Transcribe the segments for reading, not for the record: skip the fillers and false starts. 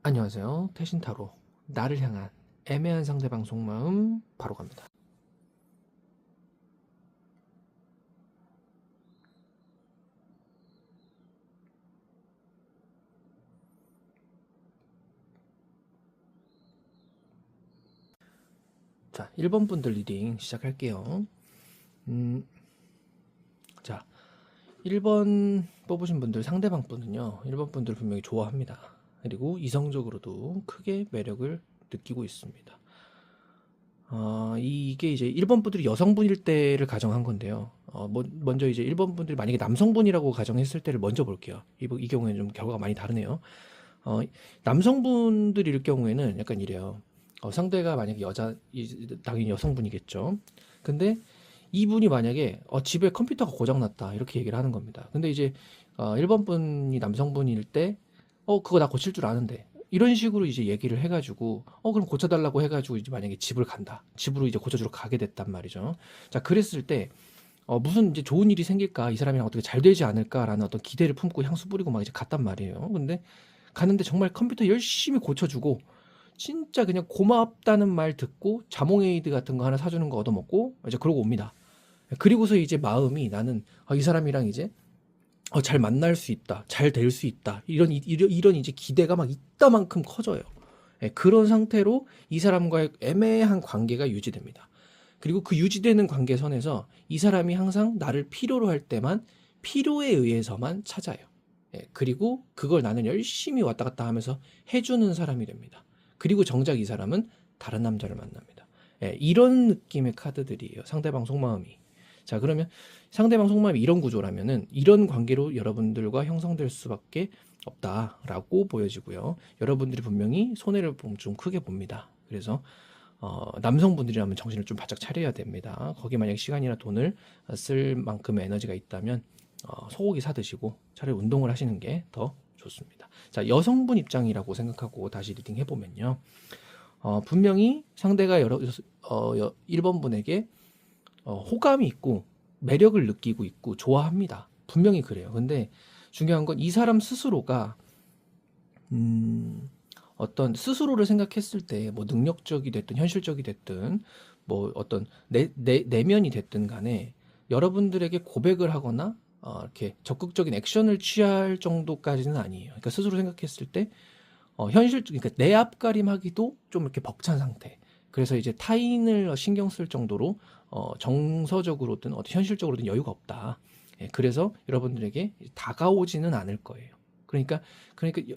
안녕하세요. 태신타로 나를 향한 애매한 상대방 속마음 바로 갑니다. 자, 1번 분들 리딩 시작할게요. 자, 1번 뽑으신 분들 상대방 분은요. 1번 분들 분명히 좋아합니다. 그리고 이성적으로도 크게 매력을 느끼고 있습니다. 이게 이제 1번 분들이 여성분일 때를 가정한 건데요. 먼저 이제 1번 분들이 만약에 남성분이라고 가정했을 때를 먼저 볼게요. 이 경우에는 좀 결과가 많이 다르네요. 남성분들일 경우에는 약간 이래요. 상대가 만약에 당연히 여성분이겠죠. 근데 이분이 만약에 집에 컴퓨터가 고장났다 이렇게 얘기를 하는 겁니다. 근데 이제 1번 분이 남성분일 때 그거 나 고칠 줄 아는데 이런 식으로 이제 얘기를 해가지고 그럼 고쳐달라고 해가지고 이제 만약에 집을 간다. 집으로 이제 고쳐주러 가게 됐단 말이죠. 자, 그랬을 때 무슨 이제 좋은 일이 생길까, 이 사람이랑 어떻게 잘 되지 않을까라는 어떤 기대를 품고 향수 뿌리고 막 이제 갔단 말이에요. 근데 가는데 정말 컴퓨터 열심히 고쳐주고 진짜 그냥 고맙다는 말 듣고 자몽에이드 같은 거 하나 사주는 거 얻어먹고 이제 그러고 옵니다. 그리고서 이제 마음이 나는 이 사람이랑 이제 잘 만날 수 있다, 잘 될 수 있다, 이런 이제 기대가 막 이따만큼 커져요. 그런 상태로 이 사람과의 애매한 관계가 유지됩니다. 그리고 그 유지되는 관계선에서 이 사람이 항상 나를 필요로 할 때만 필요에 의해서만 찾아요. 그리고 그걸 나는 열심히 왔다 갔다 하면서 해주는 사람이 됩니다. 그리고 정작 이 사람은 다른 남자를 만납니다. 이런 느낌의 카드들이에요. 상대방 속마음이. 자, 그러면 상대방 속마음이 이런 구조라면은 이런 관계로 여러분들과 형성될 수밖에 없다라고 보여지고요. 여러분들이 분명히 손해를 좀 크게 봅니다. 그래서 남성분들이라면 정신을 좀 바짝 차려야 됩니다. 거기에 만약 시간이나 돈을 쓸 만큼의 에너지가 있다면 소고기 사드시고 차라리 운동을 하시는 게 더 좋습니다. 자, 여성분 입장이라고 생각하고 다시 리딩 해보면요. 분명히 상대가 1번 분에게 호감이 있고 매력을 느끼고 있고 좋아합니다. 분명히 그래요. 근데 중요한 건 이 사람 스스로가 어떤 스스로를 생각했을 때 뭐 능력적이 됐든 현실적이 됐든 뭐 어떤 내면이 됐든 간에 여러분들에게 고백을 하거나 이렇게 적극적인 액션을 취할 정도까지는 아니에요. 그러니까 스스로 생각했을 때 그러니까 내 앞가림하기도 좀 이렇게 벅찬 상태. 그래서 이제 타인을 신경 쓸 정도로 정서적으로든 현실적으로든 여유가 없다. 그래서 여러분들에게 다가오지는 않을 거예요. 그러니까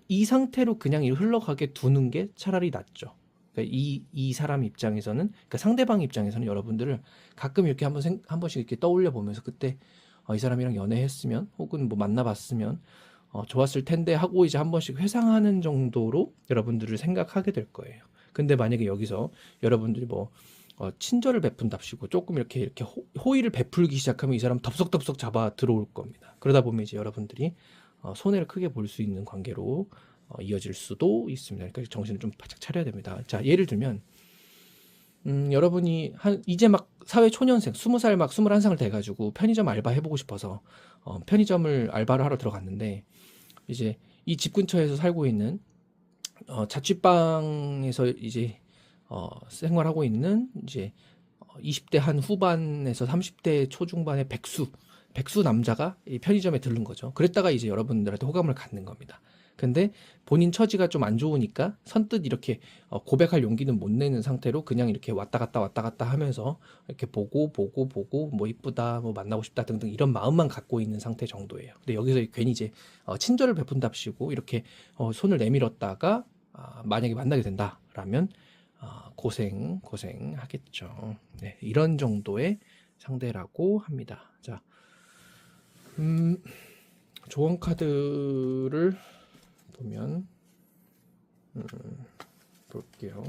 이 상태로 그냥 흘러가게 두는 게 차라리 낫죠. 그러니까 이 사람 입장에서는, 그러니까 상대방 입장에서는 여러분들을 가끔 이렇게 한 번씩 이렇게 떠올려 보면서 그때 이 사람이랑 연애했으면 혹은 뭐 만나봤으면 좋았을 텐데 하고 이제 한 번씩 회상하는 정도로 여러분들을 생각하게 될 거예요. 근데 만약에 여기서 여러분들이 뭐 친절을 베푼답시고 조금 이렇게 호의를 베풀기 시작하면 이 사람 덥석덥석 잡아 들어올 겁니다. 그러다 보면 이제 여러분들이 손해를 크게 볼 수 있는 관계로 이어질 수도 있습니다. 그러니까 정신을 좀 바짝 차려야 됩니다. 자, 예를 들면 여러분이 이제 막 사회 초년생 20살 막 21상을 돼가지고 편의점 알바 해보고 싶어서 편의점을 알바를 하러 들어갔는데 이제 이 집 근처에서 살고 있는 자취방에서 이제 생활하고 있는 이제 20대 한 후반에서 30대 초중반의 백수 남자가 이 편의점에 들른 거죠. 그랬다가 이제 여러분들한테 호감을 갖는 겁니다. 근데 본인 처지가 좀 안 좋으니까 선뜻 이렇게 고백할 용기는 못 내는 상태로 그냥 이렇게 왔다 갔다 하면서 이렇게 보고 뭐 이쁘다 뭐 만나고 싶다 등등 이런 마음만 갖고 있는 상태 정도예요. 근데 여기서 괜히 이제 친절을 베푼답시고 이렇게 손을 내밀었다가 만약에 만나게 된다라면 고생하겠죠. 네, 이런 정도의 상대라고 합니다. 자, 조언 카드를 보면 볼게요.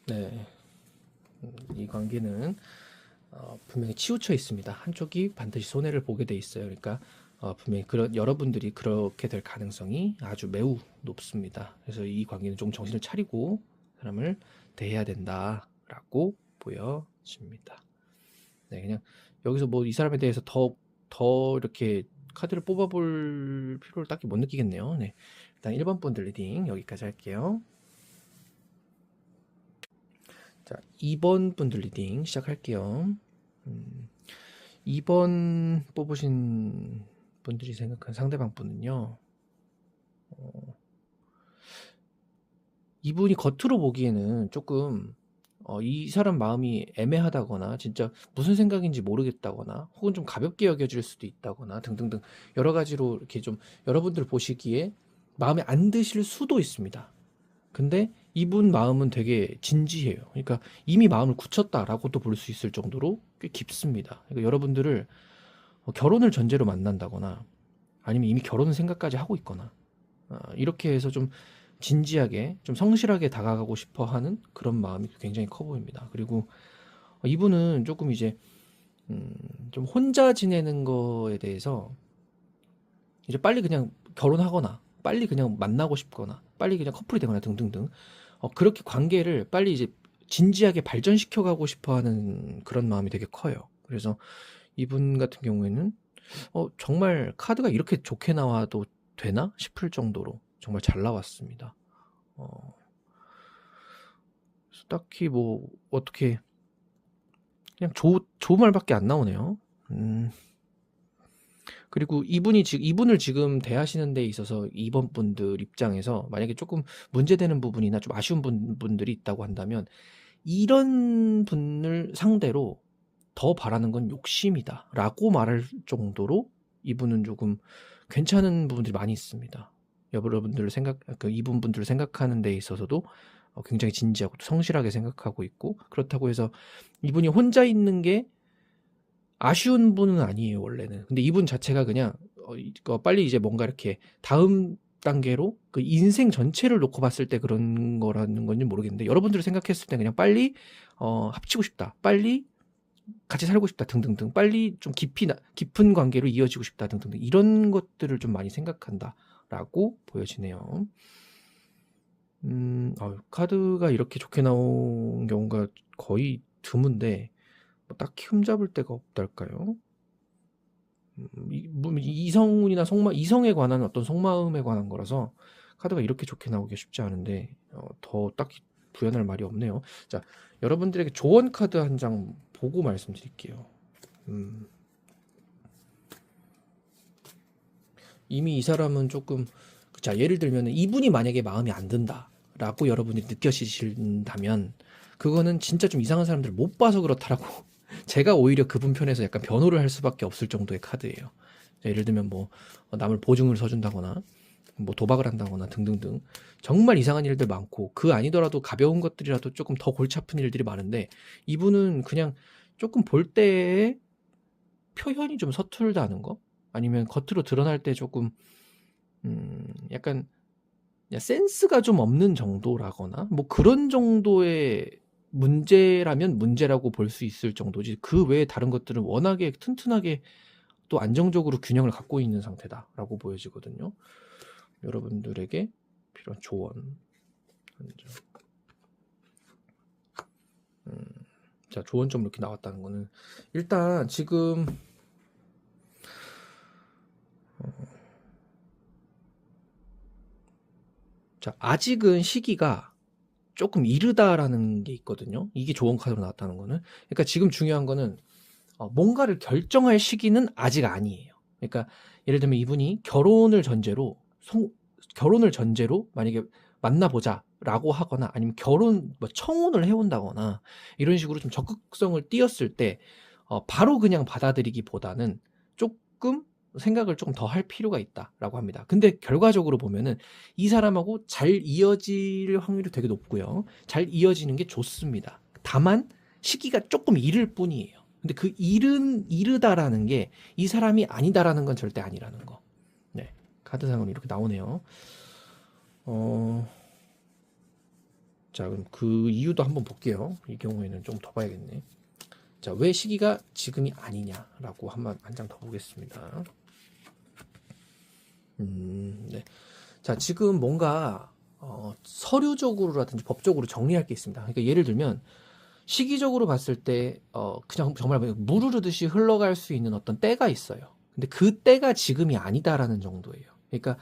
네, 이 관계는 분명히 치우쳐 있습니다. 한쪽이 반드시 손해를 보게 돼 있어요. 그러니까 분명히 여러분들이 그렇게 될 가능성이 아주 매우 높습니다. 그래서 이 관계는 좀 정신을 차리고 사람을 대해야 된다라고 보여집니다. 네, 그냥 여기서 뭐 이 사람에 대해서 더 이렇게 카드를 뽑아볼 필요를 딱히 못 느끼겠네요. 네. 일단 1번 분들 리딩 여기까지 할게요. 자, 2번 분들 리딩 시작할게요. 2번 뽑으신 분들이 생각한 상대방 분은요. 이분이 겉으로 보기에는 조금 이 사람 마음이 애매하다거나 진짜 무슨 생각인지 모르겠다거나 혹은 좀 가볍게 여겨질 수도 있다거나 등등등 여러 가지로 이렇게 좀 여러분들 보시기에 마음에 안 드실 수도 있습니다. 근데 이분 마음은 되게 진지해요. 그러니까 이미 마음을 굳혔다라고도 볼 수 있을 정도로 꽤 깊습니다. 그러니까 여러분들을 결혼을 전제로 만난다거나 아니면 이미 결혼 생각까지 하고 있거나 이렇게 해서 좀 진지하게 좀 성실하게 다가가고 싶어 하는 그런 마음이 굉장히 커 보입니다. 그리고 이분은 조금 이제 좀 혼자 지내는 거에 대해서 이제 빨리 그냥 결혼하거나 빨리 그냥 만나고 싶거나 빨리 그냥 커플이 되거나 등등등 그렇게 관계를 빨리 이제 진지하게 발전시켜 가고 싶어 하는 그런 마음이 되게 커요. 그래서 이분 같은 경우에는 정말 카드가 이렇게 좋게 나와도 되나 싶을 정도로 정말 잘 나왔습니다. 그래서 딱히 뭐 어떻게 그냥 좋은 말밖에 안 나오네요. 그리고 이분을 지금 대하시는 데 있어서 2번 분들 입장에서 만약에 조금 문제되는 부분이나 좀 아쉬운 분들이 있다고 한다면 이런 분을 상대로 더 바라는 건 욕심이다라고 말할 정도로 이분은 조금 괜찮은 부분들이 많이 있습니다. 여러분들을 이분 분들을 생각하는 데 있어서도 굉장히 진지하고 성실하게 생각하고 있고 그렇다고 해서 이분이 혼자 있는 게 아쉬운 분은 아니에요 원래는. 근데 이분 자체가 그냥 빨리 이제 뭔가 이렇게 다음 단계로 그 인생 전체를 놓고 봤을 때 그런 거라는 건지 모르겠는데 여러분들을 생각했을 때 그냥 빨리 합치고 싶다, 빨리 같이 살고 싶다 등등등, 빨리 좀 깊은 관계로 이어지고 싶다 등등등 이런 것들을 좀 많이 생각한다라고 보여지네요. 카드가 이렇게 좋게 나온 경우가 거의 드문데 뭐 딱히 흠잡을 데가 없달까요? 이성운이나 이성에 관한 어떤 속마음에 관한 거라서 카드가 이렇게 좋게 나오기 쉽지 않은데 더 딱히 부연할 말이 없네요. 자, 여러분들에게 조언 카드 한 장 보고 말씀드릴게요. 이미 이 사람은 조금 자, 예를 들면 이분이 만약에 마음에 안 든다라고 여러분들이 느껴지신다면 그거는 진짜 좀 이상한 사람들을 못 봐서 그렇다라고 제가 오히려 그분 편에서 약간 변호를 할 수밖에 없을 정도의 카드예요. 예를 들면 뭐 남을 보증을 서준다거나 뭐 도박을 한다거나 등등등 정말 이상한 일들 많고 그 아니더라도 가벼운 것들이라도 조금 더 골치 아픈 일들이 많은데 이분은 그냥 조금 볼 때의 표현이 좀 서툴다는 거 아니면 겉으로 드러날 때 조금 약간 센스가 좀 없는 정도라거나 뭐 그런 정도의 문제라면 문제라고 볼 수 있을 정도지 그 외에 다른 것들은 워낙에 튼튼하게 또 안정적으로 균형을 갖고 있는 상태다라고 보여지거든요. 여러분들에게 필요한 조언 한 장. 자, 조언점 이렇게 나왔다는 거는 일단 지금 자, 아직은 시기가 조금 이르다라는 게 있거든요. 이게 조언 카드로 나왔다는 거는. 그러니까 지금 중요한 거는 뭔가를 결정할 시기는 아직 아니에요. 그러니까 예를 들면 이분이 결혼을 전제로 만약에 만나보자라고 하거나 아니면 결혼 청혼을 해온다거나 이런 식으로 좀 적극성을 띄었을 때 바로 그냥 받아들이기보다는 조금 생각을 조금 더 할 필요가 있다라고 합니다. 근데 결과적으로 보면은 이 사람하고 잘 이어질 확률이 되게 높고요. 잘 이어지는 게 좋습니다. 다만 시기가 조금 이를 뿐이에요. 근데 그 이르다라는 게 이 사람이 아니다라는 건 절대 아니라는 거. 네. 카드상으로 이렇게 나오네요. 자, 그럼 그 이유도 한번 볼게요. 이 경우에는 좀 더 봐야겠네. 자, 왜 시기가 지금이 아니냐라고 한 장 더 보겠습니다. 네. 자, 지금 뭔가 서류적으로라든지 법적으로 정리할 게 있습니다. 그러니까 예를 들면 시기적으로 봤을 때 그냥 정말 물 흐르듯이 흘러갈 수 있는 어떤 때가 있어요. 근데 그때가 지금이 아니다라는 정도예요. 그러니까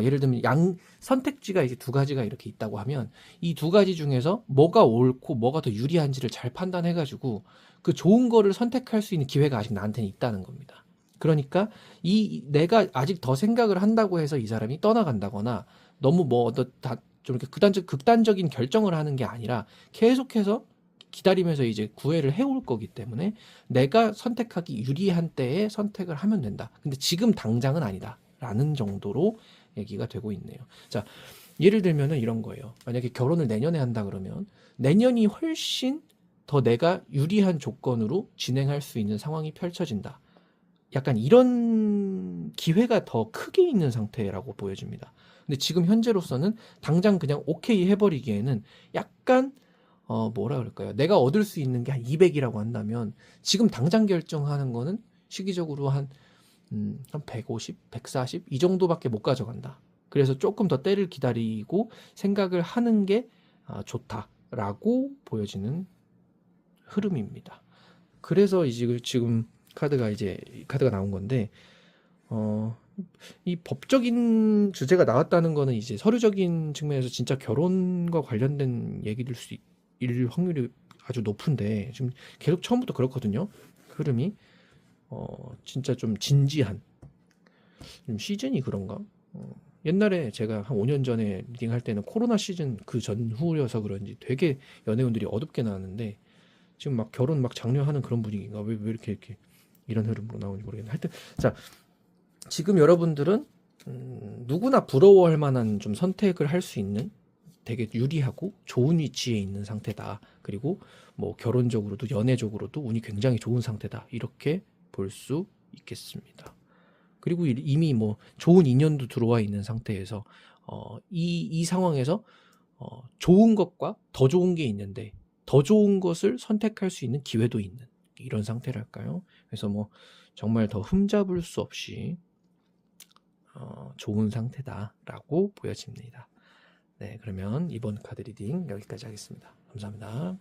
예를 들면 선택지가 이제 두 가지가 이렇게 있다고 하면 이 두 가지 중에서 뭐가 옳고 뭐가 더 유리한지를 잘 판단해가지고 그 좋은 거를 선택할 수 있는 기회가 아직 나한테는 있다는 겁니다. 그러니까 내가 아직 더 생각을 한다고 해서 이 사람이 떠나간다거나 너무 좀 이렇게 극단적인 결정을 하는 게 아니라 계속해서 기다리면서 이제 구애를 해올 거기 때문에 내가 선택하기 유리한 때에 선택을 하면 된다. 근데 지금 당장은 아니다. 라는 정도로 얘기가 되고 있네요. 자, 예를 들면은 이런 거예요. 만약에 결혼을 내년에 한다 그러면 내년이 훨씬 더 내가 유리한 조건으로 진행할 수 있는 상황이 펼쳐진다. 약간 이런 기회가 더 크게 있는 상태라고 보여집니다. 근데 지금 현재로서는 당장 그냥 오케이 해버리기에는 약간 뭐라 그럴까요? 내가 얻을 수 있는 게 한 200이라고 한다면 지금 당장 결정하는 거는 시기적으로 한 150, 140 이 정도밖에 못 가져간다. 그래서 조금 더 때를 기다리고 생각을 하는 게 좋다라고 보여지는 흐름입니다. 그래서 이제 지금 카드가 나온 건데 이 법적인 주제가 나왔다는 거는 이제 서류적인 측면에서 진짜 결혼과 관련된 얘기일 확률이 아주 높은데 지금 계속 처음부터 그렇거든요. 흐름이 진짜 좀 진지한 좀 시즌이 그런가? 옛날에 제가 한 5년 전에 리딩할 때는 코로나 시즌 그 전후여서 그런지 되게 연애운들이 어둡게 나왔는데 지금 막 결혼 막 장려하는 그런 분위기인가? 왜 이렇게 이런 흐름으로 나오는지 모르겠네. 하여튼 자, 지금 여러분들은 누구나 부러워할 만한 좀 선택을 할 수 있는 되게 유리하고 좋은 위치에 있는 상태다. 그리고 뭐 결혼적으로도 연애적으로도 운이 굉장히 좋은 상태다. 이렇게 볼 수 있겠습니다. 그리고 이미 뭐 좋은 인연도 들어와 있는 상태에서 이 상황에서 좋은 것과 더 좋은 게 있는데 더 좋은 것을 선택할 수 있는 기회도 있는 이런 상태랄까요? 그래서 뭐 정말 더 흠잡을 수 없이 좋은 상태다라고 보여집니다. 네, 그러면 이번 카드 리딩 여기까지 하겠습니다. 감사합니다.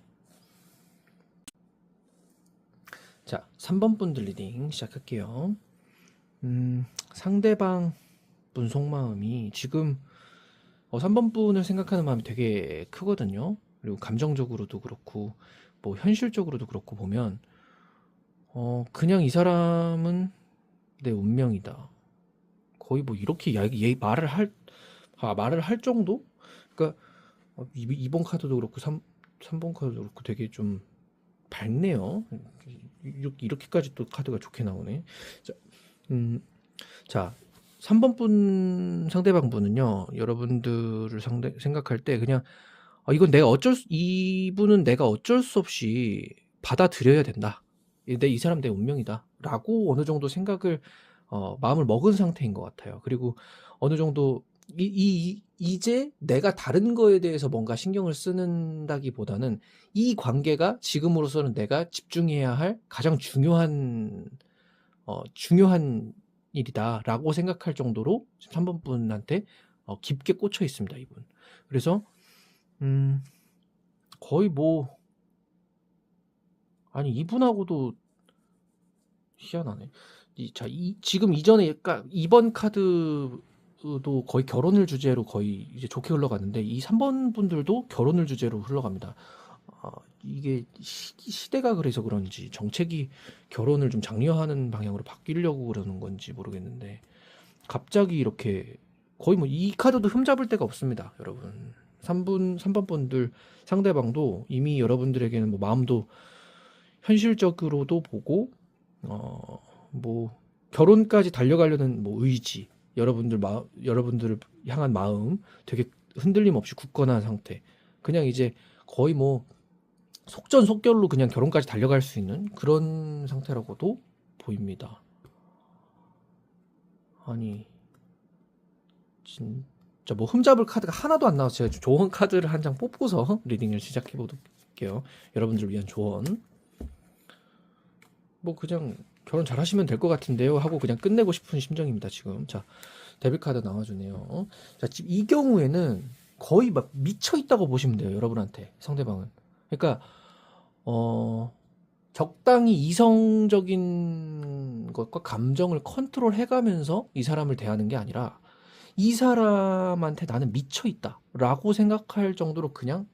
자, 3번 분들 리딩 시작할게요. 상대방 분 속마음이 지금 3번 분을 생각하는 마음이 되게 크거든요. 그리고 감정적으로도 그렇고 뭐 현실적으로도 그렇고 보면 그냥 이 사람은 내 운명이다. 거의 뭐 이렇게 말을 할 정도? 그러니까 2번 카드도 그렇고 3번 카드도 그렇고 되게 좀 밝네요. 이렇게까지 또 카드가 좋게 나오네. 자, 3번 분 상대방 분은요. 여러분들을 생각할 때 그냥 이분은 내가 어쩔 수 없이 받아들여야 된다. 이 사람 내 운명이다. 라고 어느 정도 생각을 마음을 먹은 상태인 것 같아요. 그리고 어느 정도 이제 내가 다른 거에 대해서 뭔가 신경을 쓰는다기보다는 이 관계가 지금으로서는 내가 집중해야 할 가장 중요한 일이다라고 생각할 정도로 3번 분한테 깊게 꽂혀 있습니다, 이분. 그래서 거의 뭐 아니 이분하고도 희한하네. 지금 이전에 그러니까 이번 카드도 거의 결혼을 주제로 거의 이제 좋게 흘러갔는데 이 3번 분들도 결혼을 주제로 흘러갑니다. 이게 시대가 그래서 그런지 정책이 결혼을 좀 장려하는 방향으로 바뀌려고 그러는 건지 모르겠는데 갑자기 이렇게 거의 뭐 이 카드도 흠잡을 데가 없습니다, 여러분. 3번 분들 상대방도 이미 여러분들에게는 뭐 마음도 현실적으로도 보고 뭐 결혼까지 달려가려는 뭐 의지, 여러분들을 향한 마음 되게 흔들림 없이 굳건한 상태. 그냥 이제 거의 뭐 속전속결로 그냥 결혼까지 달려갈 수 있는 그런 상태라고도 보입니다. 아니 진짜 뭐 흠잡을 카드가 하나도 안 나와서 제가 조언 카드를 한 장 뽑고서 리딩을 시작해 볼게요. 여러분들을 위한 조언. 뭐 그냥 결혼 잘하시면 될 것 같은데요 하고 그냥 끝내고 싶은 심정입니다 지금. 자, 데빌 카드 나와주네요. 자, 지금 이 경우에는 거의 막 미쳐 있다고 보시면 돼요, 여러분한테 상대방은. 그러니까 적당히 이성적인 것과 감정을 컨트롤해 가면서 이 사람을 대하는 게 아니라 이 사람한테 나는 미쳐 있다라고 생각할 정도로 그냥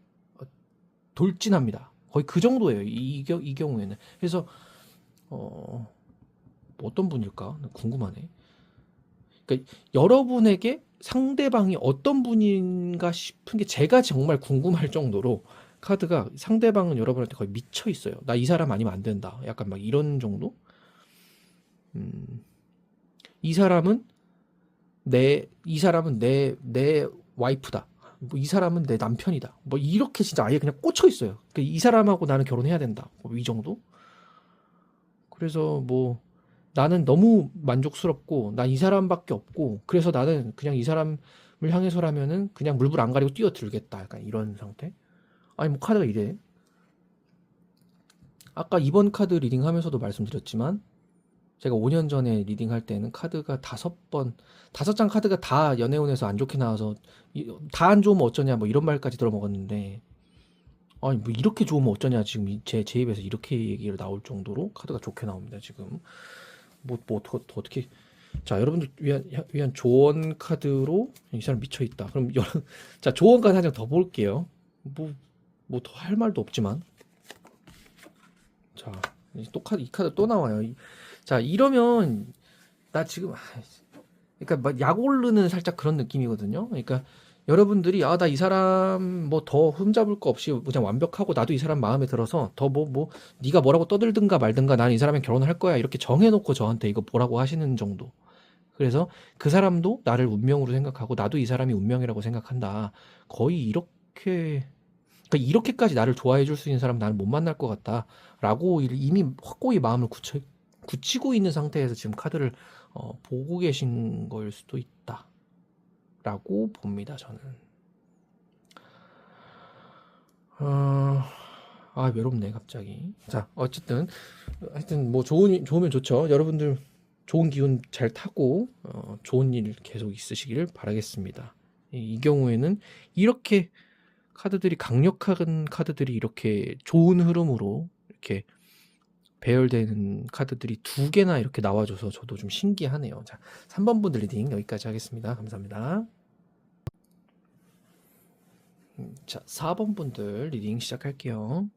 돌진합니다. 거의 그 정도예요. 이 경우에는. 그래서 어떤 분일까? 궁금하네. 그러니까 여러분에게 상대방이 어떤 분인가 싶은 게 제가 정말 궁금할 정도로 카드가 상대방은 여러분한테 거의 미쳐 있어요. 나 이 사람 아니면 안 된다. 약간 막 이런 정도? 이 사람은 내 와이프다. 뭐 이 사람은 내 남편이다. 뭐 이렇게 진짜 아예 그냥 꽂혀 있어요. 그러니까 이 사람하고 나는 결혼해야 된다. 뭐이 정도? 그래서 뭐 나는 너무 만족스럽고 난 이 사람밖에 없고 그래서 나는 그냥 이 사람을 향해서라면은 그냥 물불 안 가리고 뛰어들겠다. 약간 이런 상태? 아니 뭐 카드가 이래. 아까 이번 카드 리딩하면서도 말씀드렸지만 제가 5년 전에 리딩할 때는 카드가 5번, 5장 카드가 다 연애운에서 안 좋게 나와서 다 안 좋으면 어쩌냐 뭐 이런 말까지 들어먹었는데 아니 뭐 이렇게 좋으면 어쩌냐 지금 제 입에서 이렇게 얘기가 나올 정도로 카드가 좋게 나옵니다 지금. 뭐 어떻게 자 여러분들 위한 조언 카드로 이 사람 미쳐 있다. 그럼 자 조언 카드 한 장 더 볼게요. 뭐 더 할 말도 없지만 자 이 카드 또 나와요. 자 이러면 나 지금 그러니까 막 약 오르는 살짝 그런 느낌이거든요. 그러니까 여러분들이 나 이 사람 뭐 더 흠잡을 거 없이 그냥 완벽하고 나도 이 사람 마음에 들어서 더 네가 뭐라고 떠들든가 말든가 나는 이 사람이랑 결혼할 거야 이렇게 정해놓고 저한테 이거 뭐라고 하시는 정도. 그래서 그 사람도 나를 운명으로 생각하고 나도 이 사람이 운명이라고 생각한다. 거의 이렇게 그러니까 이렇게까지 나를 좋아해 줄 수 있는 사람 나는 못 만날 것 같다라고 이미 확고히 마음을 굳히고 있는 상태에서 지금 카드를 보고 계신 걸 수도 있다라고 봅니다. 저는. 외롭네 갑자기. 자 어쨌든 하여튼 뭐 좋으면 좋죠. 여러분들 좋은 기운 잘 타고 좋은 일 계속 있으시기를 바라겠습니다. 이 경우에는 이렇게 강력한 카드들이 이렇게 좋은 흐름으로 이렇게 배열되는 카드들이 2개나 이렇게 나와줘서 저도 좀 신기하네요. 자, 3번 분들 리딩 여기까지 하겠습니다. 감사합니다. 자, 4번 분들 리딩 시작할게요.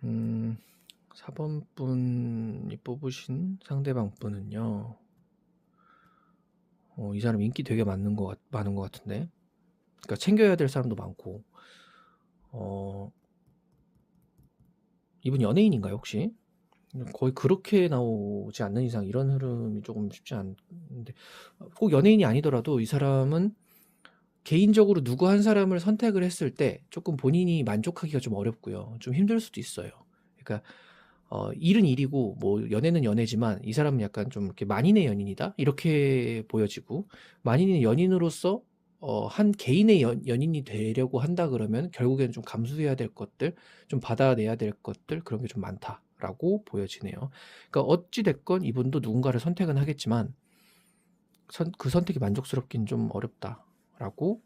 4번 분이 뽑으신 상대방 분은요. 이 사람 인기 되게 많은 것 같은데. 그러니까 챙겨야 될 사람도 많고. 이분 연예인인가요, 혹시? 거의 그렇게 나오지 않는 이상 이런 흐름이 조금 쉽지 않은데 꼭 연예인이 아니더라도 이 사람은 개인적으로 누구 한 사람을 선택을 했을 때 조금 본인이 만족하기가 좀 어렵고요. 좀 힘들 수도 있어요. 그러니까 일은 일이고 뭐 연애는 연애지만 이 사람은 약간 좀 이렇게 만인의 연인이다 이렇게 보여지고 만인의 연인으로서 한 개인의 연인이 되려고 한다 그러면 결국에는 좀 감수해야 될 것들, 좀 받아내야 될 것들 그런 게 좀 많다라고 보여지네요. 그러니까 어찌 됐건 이분도 누군가를 선택은 하겠지만 그 선택이 만족스럽긴 좀 어렵다라고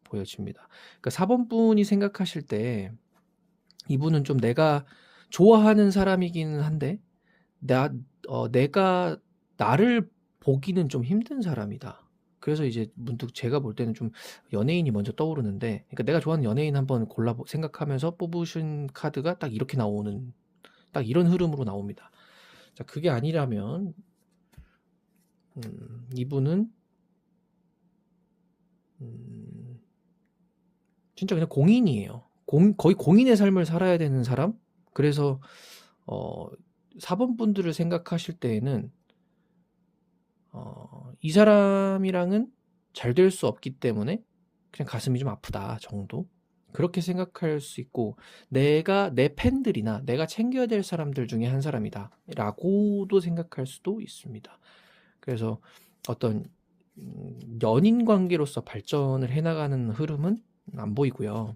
보여집니다. 그러니까 4번 분이 생각하실 때 이분은 좀 내가 좋아하는 사람이기는 한데 내가 나를 보기는 좀 힘든 사람이다. 그래서 이제 문득 제가 볼 때는 좀 연예인이 먼저 떠오르는데 그러니까 내가 좋아하는 연예인 한번 생각하면서 뽑으신 카드가 딱 이렇게 나오는 딱 이런 흐름으로 나옵니다. 자, 그게 아니라면 이분은 진짜 그냥 공인이에요. 거의 공인의 삶을 살아야 되는 사람? 그래서 4번 분들을 생각하실 때에는 이 사람이랑은 잘 될 수 없기 때문에 그냥 가슴이 좀 아프다 정도? 그렇게 생각할 수 있고 내 팬들이나 내가 챙겨야 될 사람들 중에 한 사람이다 라고도 생각할 수도 있습니다. 그래서 어떤 연인 관계로서 발전을 해나가는 흐름은 안 보이고요.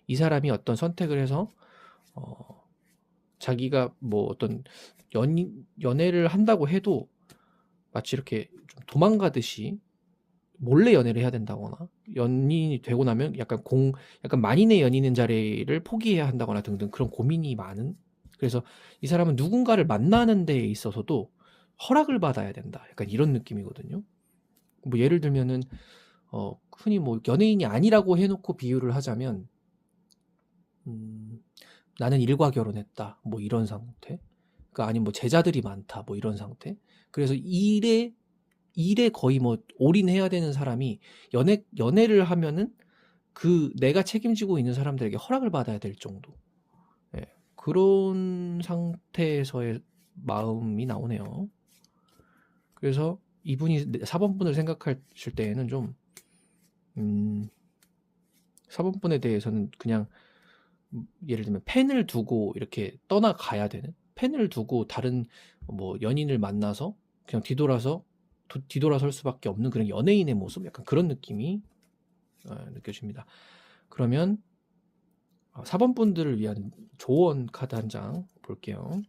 이 사람이 어떤 선택을 해서 자기가 뭐 어떤 연애를 한다고 해도 마치 이렇게 좀 도망가듯이 몰래 연애를 해야 된다거나 연인이 되고 나면 약간 만인의 연인인 자리를 포기해야 한다거나 등등 그런 고민이 많은 그래서 이 사람은 누군가를 만나는 데에 있어서도 허락을 받아야 된다. 약간 이런 느낌이거든요. 뭐 예를 들면은 흔히 뭐 연예인이 아니라고 해놓고 비유를 하자면 나는 일과 결혼했다. 뭐 이런 상태. 그러니까 아니면 뭐 제자들이 많다. 뭐 이런 상태. 그래서 일에 거의 뭐 올인해야 되는 사람이 연애를 하면은 그 내가 책임지고 있는 사람들에게 허락을 받아야 될 정도. 예, 그런 상태에서의 마음이 나오네요. 그래서 이분이 4번 분을 생각하실 때에는 좀 4번 분에 대해서는 그냥 예를 들면 펜을 두고 이렇게 떠나가야 되는, 펜을 두고 다른 뭐 연인을 만나서 그냥 뒤돌아설 수밖에 없는 그런 연예인의 모습, 약간 그런 느낌이 느껴집니다. 그러면 4번 분들을 위한 조언 카드 한 장 볼게요.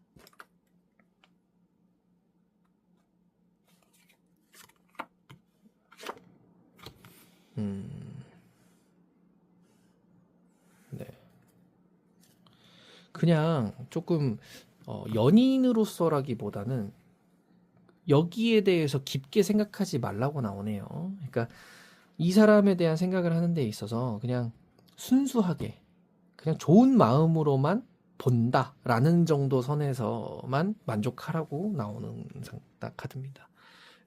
네. 그냥 조금 연인으로서라기보다는 여기에 대해서 깊게 생각하지 말라고 나오네요. 그러니까 이 사람에 대한 생각을 하는 데 있어서 그냥 순수하게 그냥 좋은 마음으로만 본다라는 정도 선에서만 만족하라고 나오는 카드입니다.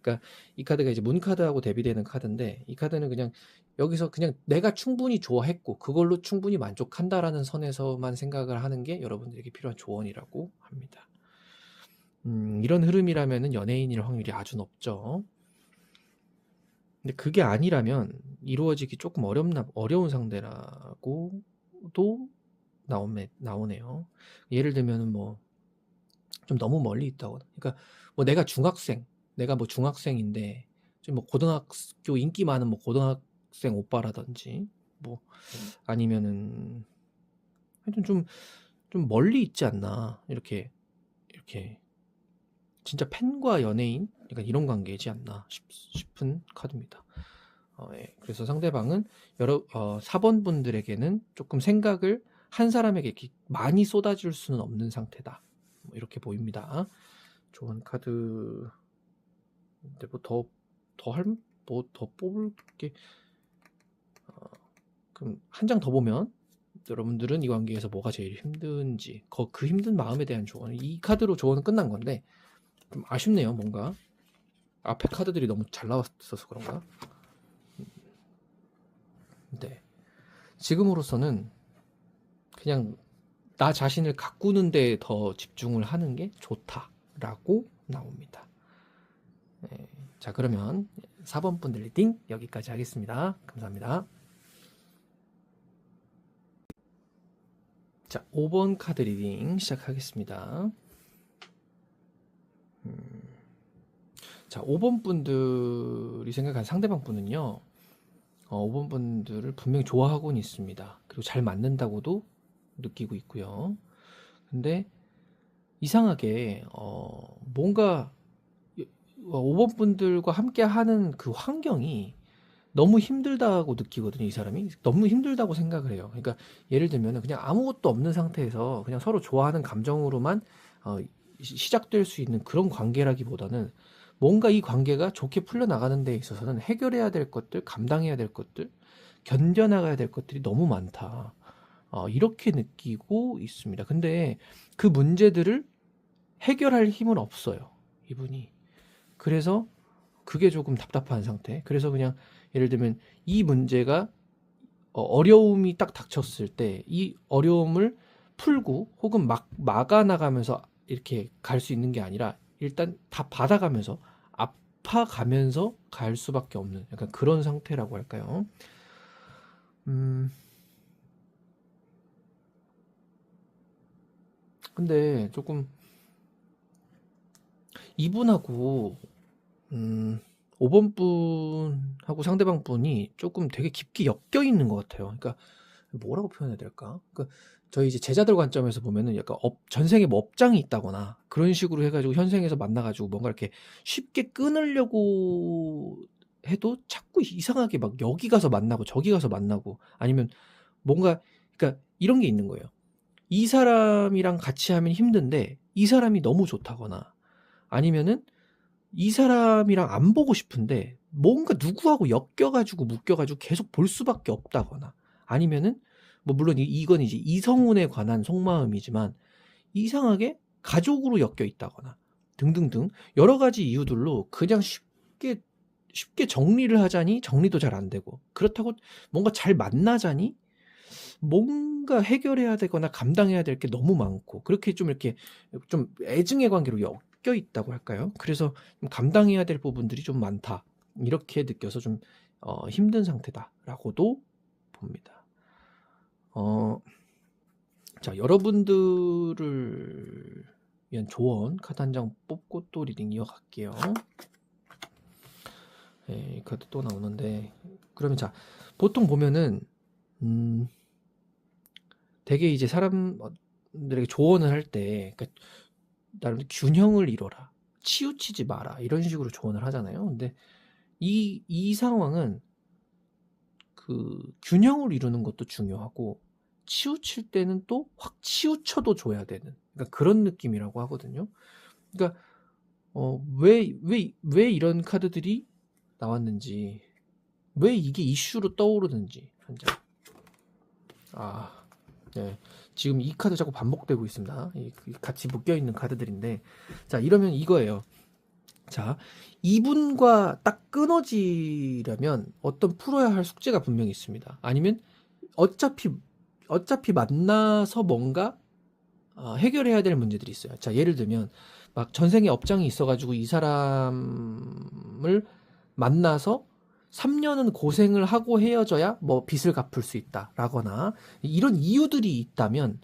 그러니까 이 카드가 이제 문 카드하고 대비되는 카드인데, 이 카드는 그냥 여기서 그냥 내가 충분히 좋아했고 그걸로 충분히 만족한다라는 선에서만 생각을 하는 게 여러분들에게 필요한 조언이라고 합니다. 이런 흐름이라면은 연예인일 확률이 아주 높죠. 근데 그게 아니라면 이루어지기 조금 어려운 상대라고도 나오네요. 예를 들면은 뭐 좀 너무 멀리 있다거나, 그러니까 뭐 내가 뭐 중학생인데 좀 뭐 고등학교 인기 많은 뭐 고등학생 오빠라든지 뭐 아니면은 하여튼 좀 멀리 있지 않나, 이렇게 진짜 팬과 연예인 약간 이런 관계이지 않나 싶은 카드입니다. 예. 그래서 상대방은 4번 분들에게는 조금 생각을 한 사람에게 이렇게 많이 쏟아줄 수는 없는 상태다. 뭐 이렇게 보입니다. 좋은 카드. 근데 뭐 더 뽑을 게, 그럼 한 장 더 보면 여러분들은 이 관계에서 뭐가 제일 힘든지, 그 힘든 마음에 대한 조언, 이 카드로 조언은 끝난 건데 좀 아쉽네요. 뭔가 앞에 카드들이 너무 잘 나왔어서 그런가. 네. 지금으로서는 그냥 나 자신을 가꾸는 데 더 집중을 하는 게 좋다라고 나옵니다. 네. 자, 그러면 4번 분들 리딩 여기까지 하겠습니다. 감사합니다. 자, 5번 카드 리딩 시작하겠습니다. 자, 5번 분들이 생각한 상대방 분은요, 5번 분들을 분명히 좋아하고는 있습니다. 그리고 잘 맞는다고도 느끼고 있고요. 근데 이상하게 뭔가 5번 분들과 함께 하는 그 환경이 너무 힘들다고 느끼거든요. 이 사람이 너무 힘들다고 생각을 해요. 그러니까 예를 들면 그냥 아무것도 없는 상태에서 그냥 서로 좋아하는 감정으로만 시작될 수 있는 그런 관계라기보다는 뭔가 이 관계가 좋게 풀려나가는 데 있어서는 해결해야 될 것들, 감당해야 될 것들, 견뎌나가야 될 것들이 너무 많다. 이렇게 느끼고 있습니다. 근데 그 문제들을 해결할 힘은 없어요, 이분이. 그래서 그게 조금 답답한 상태. 그래서 그냥 예를 들면 이 문제가 어려움이 딱 닥쳤을 때 이 어려움을 풀고 혹은 막아나가면서 이렇게 갈 수 있는 게 아니라 일단 다 받아가면서 아파가면서 갈 수밖에 없는 약간 그런 상태라고 할까요? 근데 조금 이분하고 5번 분하고 상대방 분이 조금 되게 깊게 엮여 있는 것 같아요. 그러니까 뭐라고 표현해야 될까? 그러니까 저희 이제 제자들 관점에서 보면은 약간 전생에 뭐 업장이 있다거나 그런 식으로 해가지고 현생에서 만나가지고 뭔가 이렇게 쉽게 끊으려고 해도 자꾸 이상하게 막 여기 가서 만나고 저기 가서 만나고, 아니면 뭔가, 그러니까 이런 게 있는 거예요. 이 사람이랑 같이 하면 힘든데 이 사람이 너무 좋다거나 아니면은 이 사람이랑 안 보고 싶은데 뭔가 누구하고 엮여가지고 묶여가지고 계속 볼 수밖에 없다거나 아니면은 뭐 물론 이건 이제 이성운에 관한 속마음이지만 이상하게 가족으로 엮여 있다거나 등등등 여러 가지 이유들로 그냥 쉽게 정리를 하자니 정리도 잘 안 되고 그렇다고 뭔가 잘 만나자니 뭔가 해결해야 되거나 감당해야 될 게 너무 많고 그렇게 좀 이렇게 좀 애증의 관계로 엮여 있다고 할까요? 그래서 좀 감당해야 될 부분들이 좀 많다. 이렇게 느껴서 좀 힘든 상태다라고도 봅니다. 자, 여러분들을 위한 조언 카드 한 장 뽑고 또 리딩 이어갈게요. 네, 이 카드 또 나오는데 그러면 자, 보통 보면은 되게 이제 사람들에게 조언을 할 때 그러니까 나름 균형을 이뤄라, 치우치지 마라 이런 식으로 조언을 하잖아요. 근데 이 상황은 그 균형을 이루는 것도 중요하고 치우칠 때는 또 확 치우쳐도 줘야 되는 그러니까 그런 느낌이라고 하거든요. 그러니까 왜 이런 카드들이 나왔는지 왜 이게 이슈로 떠오르는지 한 장. 네. 지금 이 카드 자꾸 반복되고 있습니다. 같이 묶여있는 카드들인데 자 이러면 이거예요. 자 이분과 딱 끊어지려면 어떤 풀어야 할 숙제가 분명히 있습니다. 아니면 어차피 만나서 뭔가 해결해야 될 문제들이 있어요. 자 예를 들면 막 전생에 업장이 있어가지고 이 사람을 만나서 3년은 고생을 하고 헤어져야 뭐 빚을 갚을 수 있다라거나 이런 이유들이 있다면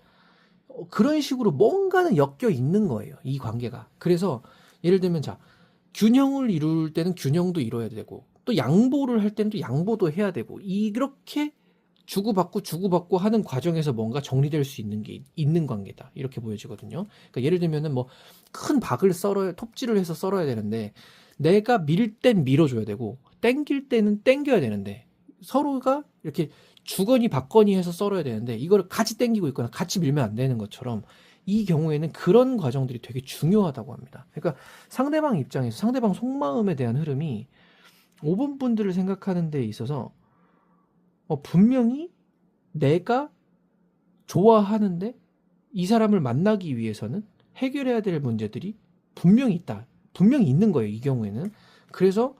그런 식으로 뭔가는 엮여 있는 거예요. 이 관계가. 그래서 예를 들면 자 균형을 이룰 때는 균형도 이뤄야 되고 또 양보를 할 때는 또 양보도 해야 되고 이렇게 주고받고 하는 과정에서 뭔가 정리될 수 있는 게 있는 관계다 이렇게 보여지거든요. 그러니까 예를 들면은 뭐 큰 박을 톱질을 해서 썰어야 되는데 내가 밀 땐 밀어줘야 되고 땡길 때는 땡겨야 되는데 서로가 이렇게 주거니 받거니 해서 썰어야 되는데 이걸 같이 땡기고 있거나 같이 밀면 안 되는 것처럼 이 경우에는 그런 과정들이 되게 중요하다고 합니다. 그러니까 상대방 입장에서 상대방 속마음에 대한 흐름이 5번 분들을 생각하는 데 있어서 분명히 내가 좋아하는데 이 사람을 만나기 위해서는 해결해야 될 문제들이 분명히 있다. 분명히 있는 거예요. 이 경우에는. 그래서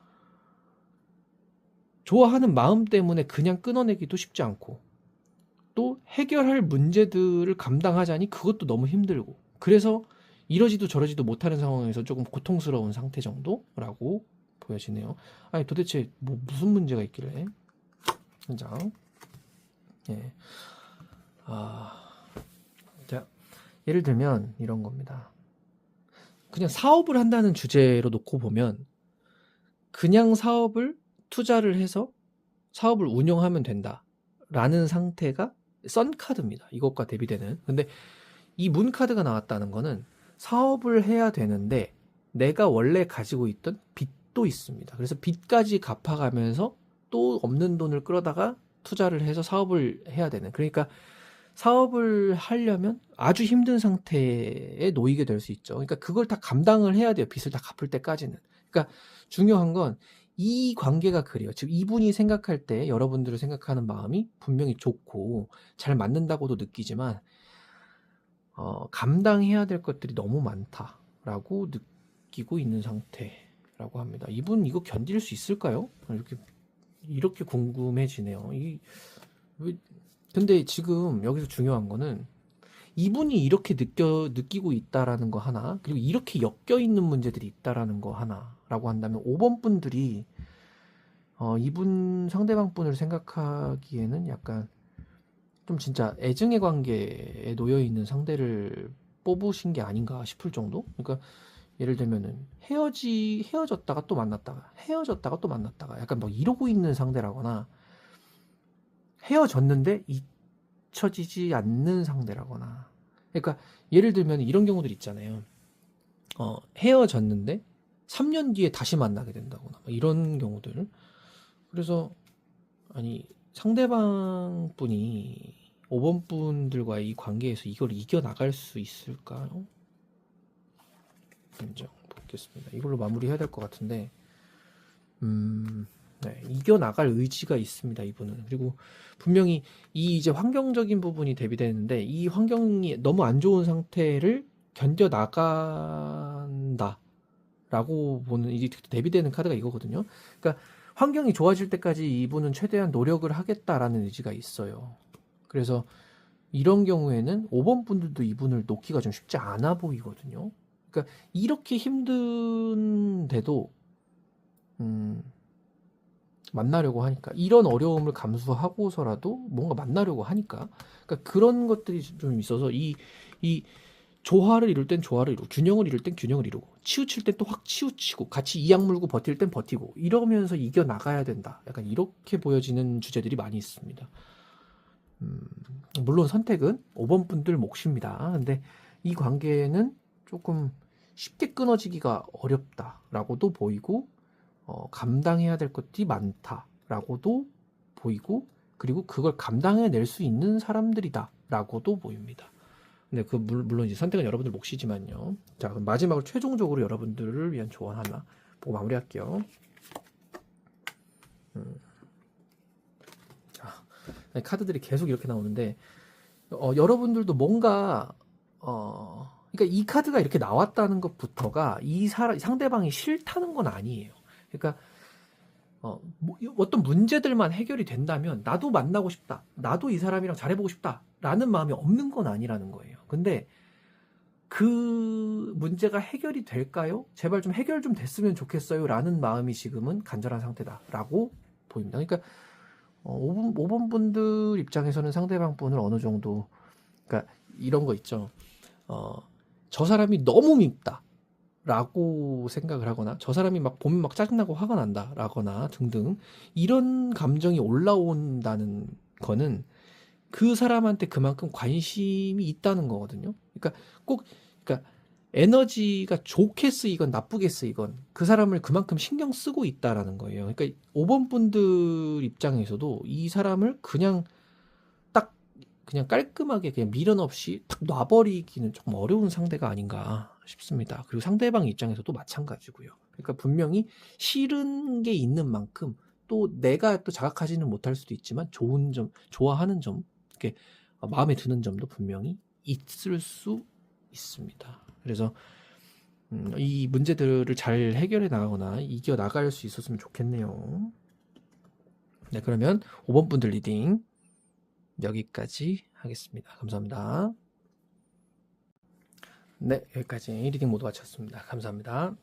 좋아하는 마음 때문에 그냥 끊어내기도 쉽지 않고 또 해결할 문제들을 감당하자니 그것도 너무 힘들고 그래서 이러지도 저러지도 못하는 상황에서 조금 고통스러운 상태 정도라고 보여지네요. 아니 도대체 뭐 무슨 문제가 있길래 한 장. 예. 자, 예를 들면 이런 겁니다. 그냥 사업을 한다는 주제로 놓고 보면 그냥 사업을 투자를 해서 사업을 운영하면 된다라는 상태가 썬 카드입니다. 이것과 대비되는. 근데 이 문 카드가 나왔다는 거는 사업을 해야 되는데 내가 원래 가지고 있던 빚도 있습니다. 그래서 빚까지 갚아가면서 또 없는 돈을 끌어다가 투자를 해서 사업을 해야 되는. 그러니까 사업을 하려면 아주 힘든 상태에 놓이게 될 수 있죠. 그러니까 그걸 다 감당을 해야 돼요. 빚을 다 갚을 때까지는. 그러니까 중요한 건 이 관계가 그래요. 즉 이분이 생각할 때 여러분들을 생각하는 마음이 분명히 좋고 잘 맞는다고도 느끼지만 감당해야 될 것들이 너무 많다라고 느끼고 있는 상태라고 합니다. 이분 이거 견딜 수 있을까요? 이렇게 궁금해지네요. 근데 지금 여기서 중요한 거는 이분이 이렇게 느끼고 있다라는 거 하나, 그리고 이렇게 엮여 있는 문제들이 있다라는 거 하나라고 한다면 5번 분들이 이분 상대방 분을 생각하기에는 약간 좀 진짜 애증의 관계에 놓여 있는 상대를 뽑으신 게 아닌가 싶을 정도? 그러니까 예를 들면은 헤어졌다가 또 만났다가 헤어졌다가 또 만났다가 약간 뭐 이러고 있는 상대라거나 헤어졌는데 잊혀지지 않는 상대라거나 그러니까 예를 들면 이런 경우들 있잖아요. 헤어졌는데 3년 뒤에 다시 만나게 된다거나 이런 경우들. 그래서 아니 상대방 분이 5번 분들과의 이 관계에서 이걸 이겨나갈 수 있을까요? 인정 보겠습니다. 이걸로 마무리해야 될 것 같은데, 네, 이겨나갈 의지가 있습니다, 이분은. 그리고 분명히 이 이제 환경적인 부분이 대비되는데, 이 환경이 너무 안 좋은 상태를 견뎌나간다. 라고 보는, 이게 대비되는 카드가 이거거든요. 그러니까 환경이 좋아질 때까지 이분은 최대한 노력을 하겠다라는 의지가 있어요. 그래서 이런 경우에는 5번 분들도 이분을 놓기가 좀 쉽지 않아 보이거든요. 그러니까 이렇게 힘든데도 만나려고 하니까, 이런 어려움을 감수하고서라도 뭔가 만나려고 하니까, 그러니까 그런 것들이 좀 있어서 이 조화를 이룰 땐 조화를 이루고, 균형을 이룰 땐 균형을 이루고, 치우칠 땐 또 확 치우치고, 같이 이악 물고 버틸 땐 버티고, 이러면서 이겨 나가야 된다. 약간 이렇게 보여지는 주제들이 많이 있습니다. 물론 선택은 5번 분들 몫입니다. 근데 이 관계는 조금 쉽게 끊어지기가 어렵다라고도 보이고, 감당해야 될 것들이 많다라고도 보이고, 그리고 그걸 감당해낼 수 있는 사람들이다라고도 보입니다. 근데 물론 이제 선택은 여러분들 몫이지만요. 자, 그럼 마지막으로 최종적으로 여러분들을 위한 조언 하나 보고 마무리할게요. 자, 카드들이 계속 이렇게 나오는데, 여러분들도 뭔가 그러니까 이 카드가 이렇게 나왔다는 것부터가 상대방이 싫다는 건 아니에요. 그러니까 어떤 문제들만 해결이 된다면 나도 만나고 싶다, 나도 이 사람이랑 잘해보고 싶다라는 마음이 없는 건 아니라는 거예요. 근데 그 문제가 해결이 될까요? 제발 좀 해결 좀 됐으면 좋겠어요 라는 마음이 지금은 간절한 상태다라고 보입니다. 그러니까 5번 분들 입장에서는 상대방 분을 어느 정도, 그러니까 이런 거 있죠. 저 사람이 너무 밉다 라고 생각을 하거나, 저 사람이 막 보면 막 짜증나고 화가 난다 라거나 등등, 이런 감정이 올라온다는 거는 그 사람한테 그만큼 관심이 있다는 거거든요. 그러니까 그러니까 에너지가 좋게 쓰이건 나쁘게 쓰이건 그 사람을 그만큼 신경 쓰고 있다라는 거예요. 그러니까 5번 분들 입장에서도 이 사람을 그냥 깔끔하게 그냥 미련 없이 탁 놔버리기는 조금 어려운 상대가 아닌가 싶습니다. 그리고 상대방 입장에서도 마찬가지고요. 그러니까 분명히 싫은 게 있는 만큼 또 내가 또 자각하지는 못할 수도 있지만 좋은 점, 좋아하는 점, 이렇게 마음에 드는 점도 분명히 있을 수 있습니다. 그래서 이 문제들을 잘 해결해 나가거나 이겨 나갈 수 있었으면 좋겠네요. 네, 그러면 5번 분들 리딩 여기까지 하겠습니다. 감사합니다. 네, 여기까지 리딩 모두 마쳤습니다. 감사합니다.